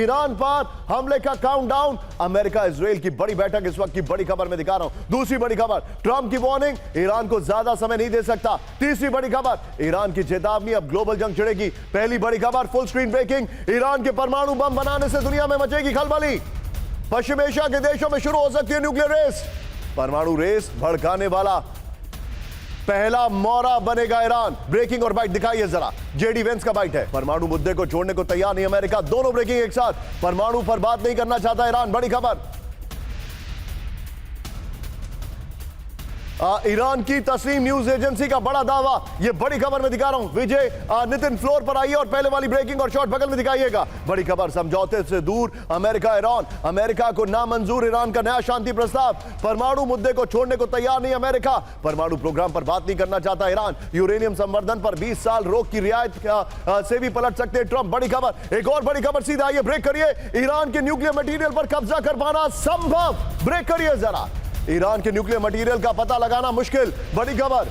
Iran पर हमले का काउंटडाउन। अमेरिका इजराइल की बड़ी बैठक इस वक्त की बड़ी खबर में दिखा रहा हूं। दूसरी बड़ी खबर, ट्रंप की वार्निंग, ईरान को ज्यादा समय नहीं दे सकता। तीसरी बड़ी खबर, ईरान की चेतावनी, अब ग्लोबल जंग छिड़ेगी। पहली बड़ी खबर, फुल स्क्रीन ब्रेकिंग, ईरान के परमाणु बम बनाने से दुनिया में मचेगी खलबली। पश्चिम एशिया के देशों में शुरू हो सकती है न्यूक्लियर रेस। परमाणु रेस भड़काने वाला पहला मोरा बनेगा ईरान। ब्रेकिंग और बाइट दिखाइए जरा, जेडी वेंस का बाइट है। परमाणु मुद्दे को छोड़ने को तैयार नहीं अमेरिका। दोनों ब्रेकिंग एक साथ, परमाणु पर बात नहीं करना चाहता ईरान। बड़ी खबर, ईरान की तस्नीम न्यूज एजेंसी का बड़ा दावा। यह बड़ी खबर में दिखा रहा हूं। विजय नितिन फ्लोर पर आइए और पहले वाली ब्रेकिंग और शॉर्ट बगल में दिखाइएगा। बड़ी खबर, समझौते से दूर अमेरिका ईरान, अमेरिका को नामंजूर ईरान का नया शांति प्रस्ताव। परमाणु मुद्दे को छोड़ने को तैयार नहीं अमेरिका। परमाणु प्रोग्राम पर बात नहीं करना चाहता ईरान। यूरेनियम संवर्धन पर 20 साल रोक की रियायत से भी पलट सकते हैं ट्रंप। बड़ी खबर, एक और बड़ी खबर, सीधा आइए ब्रेक करिए। ईरान के न्यूक्लियर मटेरियल पर कब्जा कर पाना संभव। ब्रेक करिए जरा, ईरान के न्यूक्लियर मटेरियल का पता लगाना मुश्किल। बड़ी खबर,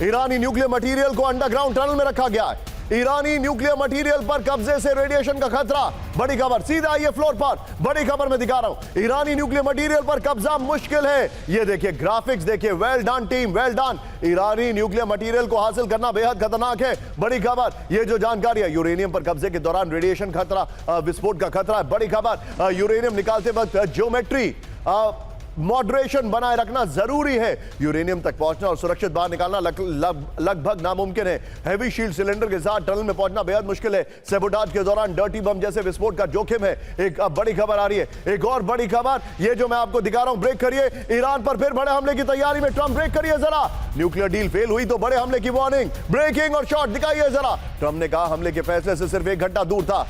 ईरानी न्यूक्लियर मटेरियल को अंडरग्राउंड टनल में रखा गया है। ईरानी न्यूक्लियर मटेरियल पर कब्जे से रेडिएशन का खतरा। बड़ी खबर, सीधा आइए फ्लोर पर। बड़ी खबर में दिखा रहा हूं, ईरानी न्यूक्लियर मटेरियल पर कब्जा मुश्किल है। ये देखिए ग्राफिक्स देखिए, well done team, well done. ईरानी न्यूक्लियर मटेरियल को हासिल करना बेहद खतरनाक है। बड़ी खबर, ये जो जानकारी है, यूरेनियम पर कब्जे के दौरान रेडिएशन खतरा, विस्फोट का खतरा है। बड़ी खबर, यूरेनियम निकालते वक्त ज्योमेट्री मॉडरेशन बनाए रखना जरूरी है। यूरेनियम तक पहुंचना और सुरक्षित बाहर निकालना लगभग नामुमकिन है। हैवी शील्ड सिलेंडर के साथ टनल में पहुंचना बेहद मुश्किल है। सैबोटाज के दौरान डर्टी बम जैसे विस्फोट का जोखिम है। एक बड़ी खबर आ रही है, एक और बड़ी खबर, ये जो मैं आपको दिखा रहा हूं। ब्रेक करिए, ईरान पर फिर बड़े हमले की तैयारी में ट्रंप। ब्रेक करिए जरा, न्यूक्लियर डील फेल हुई तो बड़े हमले की वार्निंग। ब्रेकिंग और शॉर्ट दिखाइए जरा। ट्रंप ने कहा हमले के फैसले से सिर्फ 1 घंटा दूर था।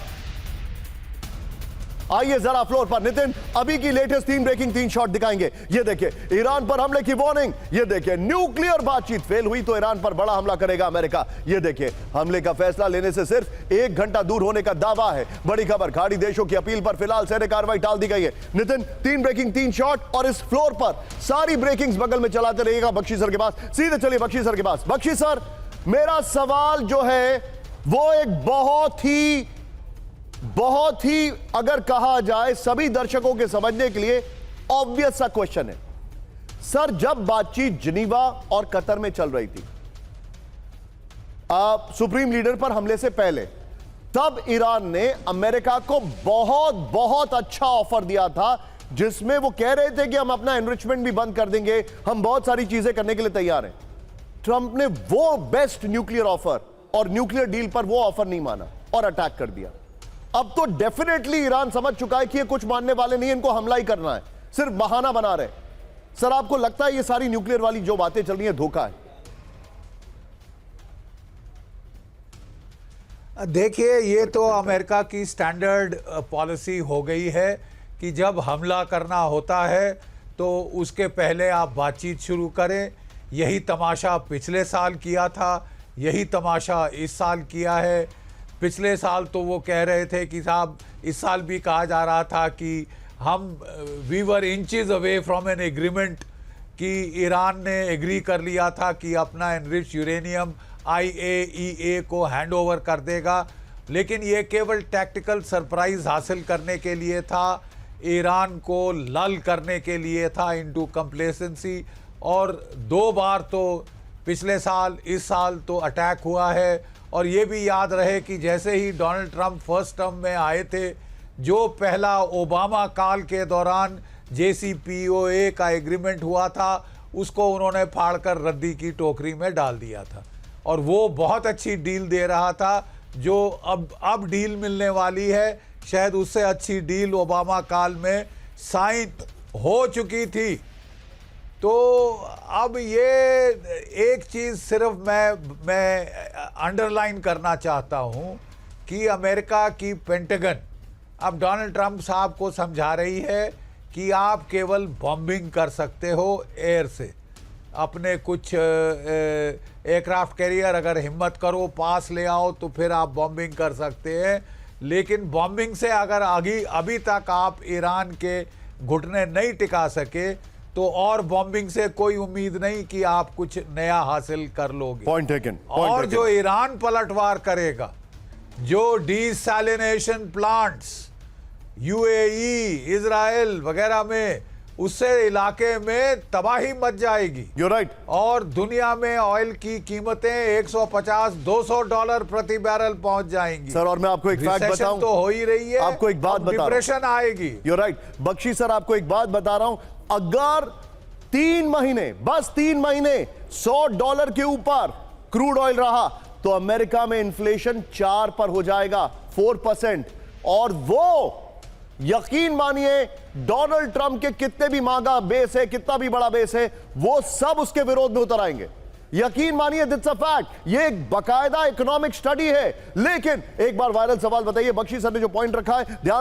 आइए जरा फ्लोर पर, नितिन अभी की लेटेस्ट 3 ब्रेकिंग 3 शॉट दिखाएंगे। ये देखिए ईरान पर हमले की वार्निंग। ये देखिए न्यूक्लियर बातचीत फेल हुई तो ईरान पर बड़ा हमला करेगा अमेरिका। ये देखिए हमले का फैसला लेने से सिर्फ 1 घंटा दूर होने का दावा है। बड़ी खबर, खाड़ी देशों की अपील पर फिलहाल सैन्य कार्रवाई टाल दी गई है। नितिन 3 ब्रेकिंग 3 शॉट और इस फ्लोर पर सारी ब्रेकिंग्स बगल में चलाते रहिएगा। बख्शी सर के पास सीधे चलिए, बख्शी सर के पास। बख्शी सर, मेरा सवाल जो है वो एक बहुत ही अगर कहा जाए सभी दर्शकों के समझने के लिए ऑब्वियस सा क्वेश्चन है। सर, जब बातचीत जिनीवा और कतर में चल रही थी सुप्रीम लीडर पर हमले से पहले, तब ईरान ने अमेरिका को बहुत अच्छा ऑफर दिया था, जिसमें वो कह रहे थे कि हम अपना एनरिचमेंट भी बंद कर देंगे, हम बहुत सारी चीजें करने के लिए तैयार हैं। ट्रंप ने वो बेस्ट न्यूक्लियर ऑफर और न्यूक्लियर डील पर वो ऑफर नहीं माना और अटैक कर दिया। अब तो डेफिनेटली ईरान समझ चुका है कि ये कुछ मानने वाले नहीं, इनको हमला ही करना है, सिर्फ बहाना बना रहे। सर, आपको लगता है ये सारी न्यूक्लियर वाली जो बातें चल रही हैं धोखा है? देखिए, ये तो अमेरिका की स्टैंडर्ड पॉलिसी हो गई है कि जब हमला करना होता है तो उसके पहले आप बातचीत शुरू करें। यही तमाशा पिछले साल किया था, यही तमाशा इस साल किया है। पिछले साल तो वो कह रहे थे कि साहब, इस साल भी कहा जा रहा था कि we were inches away from an agreement, कि ईरान ने एग्री कर लिया था कि अपना एनरिच यूरेनियम IAEA को हैंड ओवर कर देगा। लेकिन ये केवल टैक्टिकल सरप्राइज हासिल करने के लिए था, ईरान को लल करने के लिए था इनटू कंप्लेसेंसी। और 2 बार तो पिछले साल, इस साल तो अटैक हुआ है। और ये भी याद रहे कि जैसे ही डोनाल्ड ट्रंप फर्स्ट टर्म में आए थे, जो पहला ओबामा काल के दौरान JCPOA का एग्रीमेंट हुआ था, उसको उन्होंने फाड़कर रद्दी की टोकरी में डाल दिया था। और वो बहुत अच्छी डील दे रहा था, जो अब डील मिलने वाली है, शायद उससे अच्छी डील ओबामा काल में साइन हो चुकी थी। तो अब ये एक चीज़ सिर्फ मैं अंडरलाइन करना चाहता हूँ कि अमेरिका की पेंटागन अब डोनाल्ड ट्रंप साहब को समझा रही है कि आप केवल बॉम्बिंग कर सकते हो एयर से। अपने कुछ एयरक्राफ्ट कैरियर अगर हिम्मत करो पास ले आओ तो फिर आप बॉम्बिंग कर सकते हैं। लेकिन बॉम्बिंग से अगर अभी तक आप ईरान के घुटने नहीं टिका सके तो और बॉम्बिंग से कोई उम्मीद नहीं कि आप कुछ नया हासिल कर लोगे। Point taken. और जो ईरान पलटवार करेगा जो डिसैलिनेशन प्लांट्स यूएई, इजराइल वगैरह में, उससे इलाके में तबाही मच जाएगी। You right. और दुनिया में ऑयल की कीमतें $150-200 प्रति बैरल पहुंच जाएंगी। सर और मैं आपको एक फैक्ट रिसेशन बताऊं, तो हो ही रही है, आपको एक बात अब बता रहा हूं। डिप्रेशन आएगी। यू राइट बख्शी सर, आपको एक बात बता रहा हूं, अगर 3 महीने, बस 3 महीने $100 के ऊपर क्रूड ऑयल रहा तो अमेरिका में इन्फ्लेशन 4 पर हो जाएगा, 4%। और वो यकीन मानिए डोनाल्ड ट्रंप के कितने भी महंगा बेस है, कितना भी बड़ा बेस है, वो सब उसके विरोध में उतर आएंगे। यकीन मानिए, दिट्स अ फैक्ट। ये एक बकायदा इकोनॉमिक स्टडी है। लेकिन एक बार वायरल सवाल बताइए, बख्शी सर ने जो पॉइंट रखा है, ध्यान